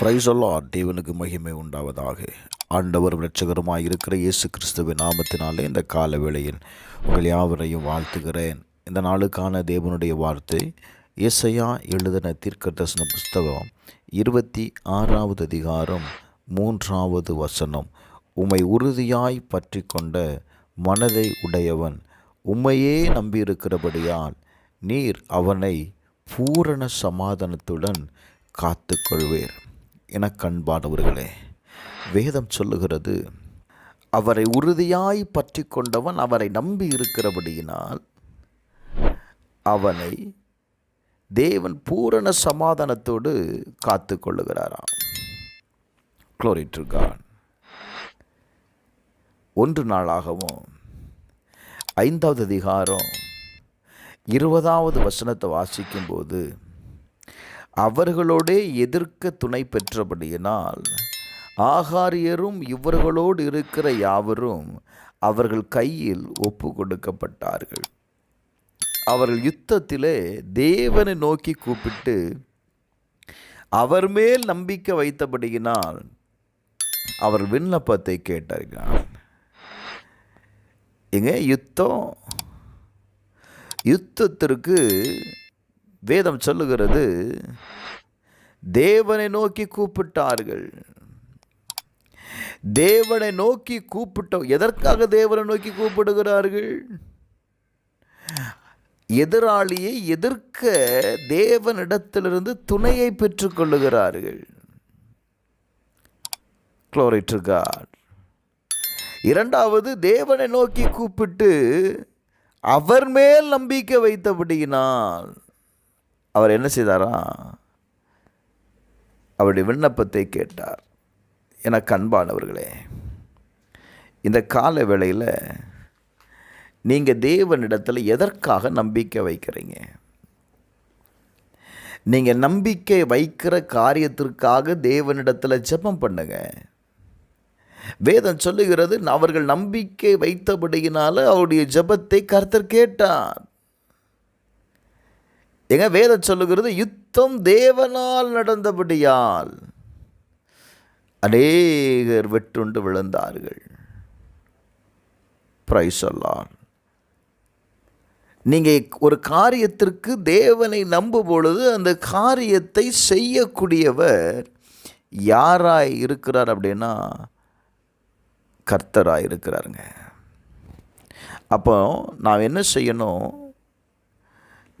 Price Lord. தேவனுக்கு மகிமை உண்டாவதாக. ஆண்டவரும் இரட்சகருமாய் இருக்கிற இயேசு கிறிஸ்துவின் நாமத்தினாலே இந்த கால வேளையில் உங்கள் யாவரையும் வாழ்த்துகிறேன். இந்த நாளுக்கான தேவனுடைய வார்த்தை ஏசாயா எழுதின தீர்க்கதரிசன புஸ்தகம் 26வது அதிகாரம் 3வது வசனம். உம்மை உறுதியாய் பற்றி கொண்ட மனதை உடையவன் உம்மையே நம்பியிருக்கிறபடியால் நீர் அவனை பூரண சமாதானத்துடன் காத்து கொள்வீர். எனக்கன்பானவர்களே, வேதம் சொல்லுகிறது, அவரை உறுதியாய் பற்றி கொண்டவன் அவரை நம்பி இருக்கிறபடியினால் அவனை தேவன் பூரண சமாதானத்தோடு காத்து கொள்ளுகிறாராம். Glory to God. 1 நாளாகவும் 5வது அதிகாரம் 20வது வசனத்தை வாசிக்கும்போது, அவர்களோடே எதிர்க்க துணை பெற்றபடியினால் ஆகாரியரும் இவர்களோடு இருக்கிற யாவரும் அவர்கள் கையில் ஒப்பு கொடுக்கப்பட்டார்கள். அவர்கள் யுத்தத்திலே தேவனை நோக்கி கூப்பிட்டு அவர் மேல் நம்பிக்கை வைத்தபடியினால் அவர் விண்ணப்பத்தை கேட்டார்கள். எங்க யுத்தத்திற்கு வேதம் சொல்லுகிறது, தேவனை நோக்கி கூப்பிட்டார்கள். தேவனை நோக்கி எதற்காக தேவனை நோக்கி கூப்பிடுகிறார்கள்? எதிராளியை எதிர்க்க தேவனிடத்திலிருந்து துணையை பெற்றுக்கொள்ளுகிறார்கள். Glory to God. 2வது, தேவனை நோக்கி கூப்பிட்டு அவர் மேல் நம்பிக்கை வைத்தபடியினால் அவர் என்ன செய்தாரா? அவருடைய விண்ணப்பத்தை கேட்டார். எனக்கு அன்பானவர்களே, இந்த கால வேளையில் நீங்கள் தேவனிடத்தில் எதற்காக நம்பிக்கை வைக்கிறீங்க? நீங்கள் நம்பிக்கை வைக்கிற காரியத்திற்காக தேவனிடத்தில் ஜெபம் பண்ணுங்க. வேதம் சொல்லுகிறது, அவர்கள் நம்பிக்கை வைத்தபடியினால அவருடைய ஜெபத்தை கர்த்தர் கேட்டார். எங்க வேதம் சொல்லுகிறது, யுத்தம் தேவனால் நடந்தபடியால் அநேகர் வெட்டுண்டு விழுந்தார்கள். Praise the Lord. நீங்கள் ஒரு காரியத்திற்கு தேவனை நம்பும் பொழுது அந்த காரியத்தை செய்யக்கூடியவர் யாராய் இருக்கிறார் அப்படின்னா கர்த்தராய் இருக்கிறாருங்க. அப்போ நாம் என்ன செய்யணும்?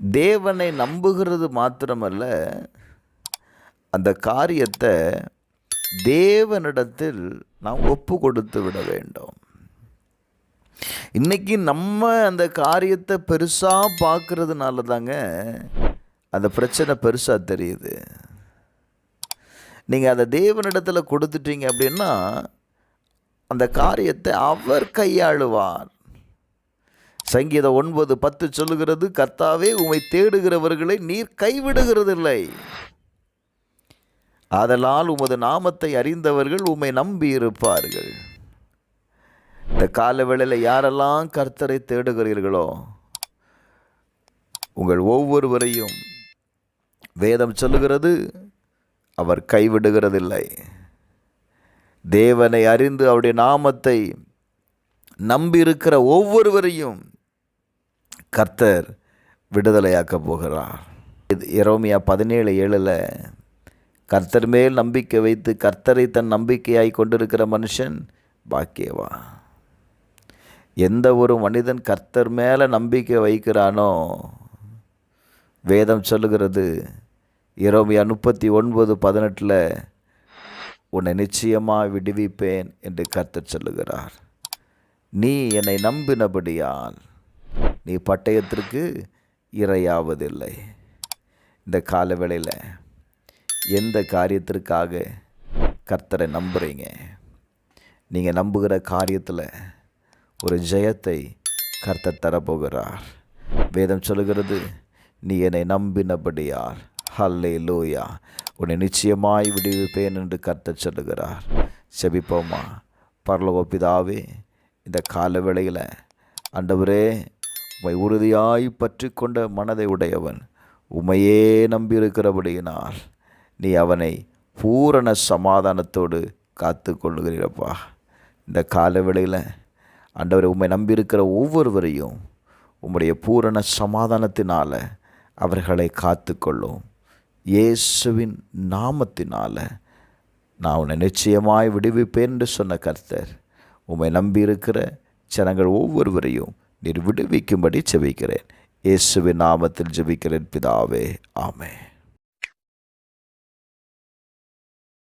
தேவனை நம்புகிறது மாத்திரமல்ல, அந்த காரியத்தை தேவனிடத்தில் நாம் ஒப்பு கொடுத்து விட வேண்டும். இன்னைக்கு நம்ம அந்த காரியத்தை பெருசாக பார்க்கறதுனால தாங்க அந்த பிரச்சனை பெருசாக தெரியுது. நீங்கள் அதை தேவனிடத்தில் கொடுத்துட்டீங்க அப்படின்னா அந்த காரியத்தை அவர் கையாளுவார். சங்கீதம் 9:10 சொல்லுகிறது, கர்த்தாவே உம்மை தேடுகிறவர்களை நீர் கைவிடுகிறதில்லை. ஆதலால் உமது நாமத்தை அறிந்தவர்கள் உம்மை நம்பி இருப்பார்கள். இந்த காலவேளையில் யாரெல்லாம் கர்த்தரை தேடுகிறீர்களோ உங்கள் ஒவ்வொருவரையும் வேதம் சொல்லுகிறது, அவர் கைவிடுகிறதில்லை. தேவனை அறிந்து அவருடைய நாமத்தை நம்பி இருக்கிற ஒவ்வொருவரையும் கர்த்தர் விடுதலையாக்க போகிறார். எரேமியா 17:7 கர்த்தர் மேல் நம்பிக்கை வைத்து கர்த்தரை தன் நம்பிக்கையாய் கொண்டிருக்கிற மனுஷன் பாக்கியவா. எந்த ஒரு மனிதன் கர்த்தர் மேலே நம்பிக்கை வைக்கிறானோ, வேதம் சொல்லுகிறது எரேமியா 39:18 உன்னை நிச்சயமாக விடுவிப்பேன் என்று கர்த்தர் சொல்லுகிறார். நீ என்னை நம்பினபடியால் நீ பட்டயத்திற்கு இரையாவதில்லை. இந்த காலவேளையில் எந்த காரியத்திற்காக கர்த்தரை நம்புகிறீங்க? நீங்கள் நம்புகிற காரியத்தில் ஒரு ஜெயத்தை கர்த்தர் தரப்போகிறார். வேதம் சொல்லுகிறது, நீ என்னை நம்பினபடியால் ஹல்லேலூயா உன்னை நிச்சயமாய் விடுவிப்பேன் என்று கர்த்தர் சொல்லுகிறார். செபிப்போமா. பரலோக பிதாவே, இந்த கால வேளையில் ஆண்டவரே, உம்மை உறுதியாய் பற்றி கொண்ட மனதை உடையவன் உம்மையே நம்பியிருக்கிறபடியினால் நீ அவனை பூரண சமாதானத்தோடு காத்து கொள்ளுகிறீரப்பா. இந்த காலவேளையில் ஆண்டவரை உம்மை நம்பியிருக்கிற ஒவ்வொருவரையும் உம்முடைய பூரண சமாதானத்தினால் அவர்களை காத்து கொள்ளும். இயேசுவின் நாமத்தினால் நான் உன்னை நிச்சயமாய் விடுவிப்பேன் என்று சொன்ன கர்த்தர், உம்மை நம்பியிருக்கிற ஜனங்கள் ஒவ்வொருவரையும் நீர் விடுவிக்கும்படி ஜெபிக்கிறேன். இயேசுவின் நாமத்தில் ஜெபிக்கிறேன் பிதாவே, ஆமென்.